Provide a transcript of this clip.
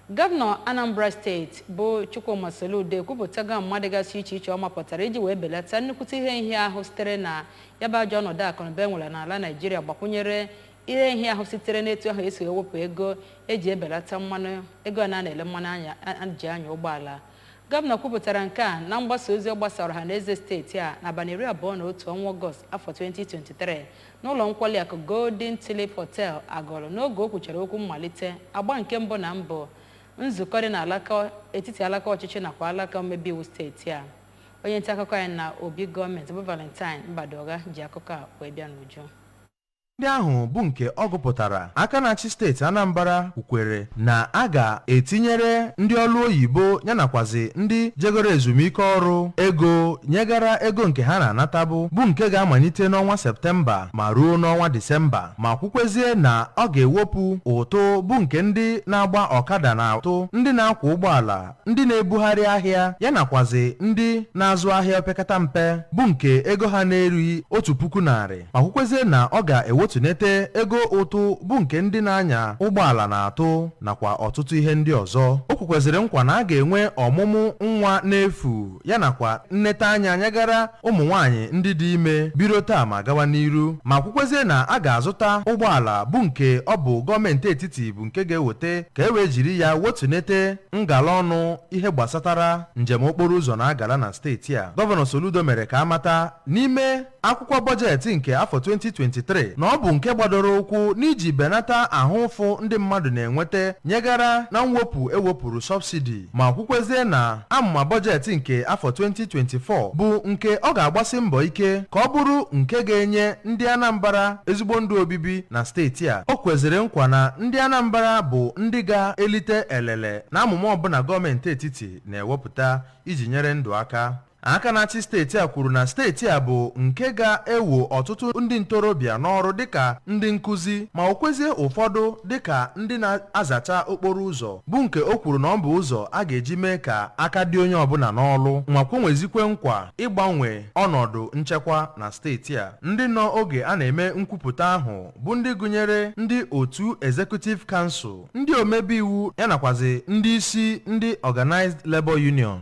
Govano Anambra State bụ Chukwuma Soludo kwupụtaga mmadụ gasị iche ọ mapụtara iji wee belata nnukwute ihe nhịa ahụ sitere na yaba ajọ ọnọdụ akụnụba enwere n'ala Naịjirịa gbakwunyere ihe nhịa ahụ sitere n'etu ahụ esi ewepụ ego eji ebelata mmanụ ego a na-ele mmanụ ji anya ụgbọala. Gọvanọ kwupụtara nke a na mgbasa ozi ọ gbasara ha n'eze steeti a n'abalị 21 ọnwa Ọgọst afọ 2023 n'ụlọ nkwari akụ Golden Tulip Hotel Agọlụ n'oge o kwuchara okwu mmalite agba nke mbụ na mbụ nzukọ dị n'alaka etiti alaka ọchịchị nakwa alaka mmebi iwu steeti a. Onye nta akụkọ anyị na obi gọọmenti bụ Valentine Mbadoga ji akụkọ a wee bịa n'uju. Ndị ahụ bụ nke ọ gụpụtara aka na-achị steeti Anambra kwukwere na a ga-etinyere ndị ọrụ oyibo yanakwazi ndị jegoro ezumike ọrụ ego nyegara ego nke ha na-anatabụ bụ nke ga-amalite n'ọnwa Septemba ma ruo n'ọnwa Disemba ma kwukwezie na ọ ga-ewepụ ụtụ bụ nke ndị na-agba ọkada na ụtụ ndị na-akwọ ụgbọala ndị na-ebugharị ahịa yanakwazi ndị na-azụ ahịa opekata mpe bụ nke ego ha na-erughị 1,000 ma kwukwezie na ọ ga-ewetunete ego ụtụ bụ nke ndị na-anya ụgbọala na-atụ nakwa ọtụtụ ihe ndị ọzọ. O kwukweziri nkwa na a ga-enwe ọmụmụ nwa n'efu yanakwa nneta anya nyegara ụmụ nwaanyị ndị dị ime biro taa ma gawa n'iru ma kwukwezie na a ga-azụta ụgbọala bụ nke ọ bụ gọọmenti etiti bụ nke ga-eweta ka e wee jiri ya wetunete ngala ọnụ ihe gbasatara njem okporo ụzọ na-agala na steeti a. Gọvanọ Soludo mere ka amata n'ime akwụkwọ bọjetị nke afọ 2023 na ọ bụ nke gbadoro ụkwụ n'iji benata ahụ ụfụ ndị mmadụ na-enweta nyegara na mwepụ ewepụrụ sọbsidi ma kwukwezie na amụma bọjetị nke afọ 2024 bụ nke ọ ga-agbasi mbọ ike ka ọ bụrụ nke ga-enye ndị Anambra ezigbo ndụ obibi na steeti a. O kweziri nkwa na ndị Anambra bụ ndị ga-elite elele na amụma ọbụla gọọmenti etiti na-ewepụta iji nyere ndụ aka na-achị steeti a kwuru na steeti a bụ nke ga-ewo ọtụtụ ndị ntorobịa n'ọrụ dịka ndị nkụzi ma o kwezie ụfọdụ dịka ndị na-azacha okporo ụzọ bụ nke o kwuru na ọ bụ ụzọ a ga-eji mee ka aka dị onye ọbụla n'ọlụ ma kwenwezikwe nkwa ịgbanwe ọnọdụ nchekwa na steeti a. Ndị nọ oge a na-eme nkwupụta ahụ bụ ndị gụnyere ndị otu Executive Council, ndị omebe iwu yanakwazi ndị isi ndị Organized Labor Union.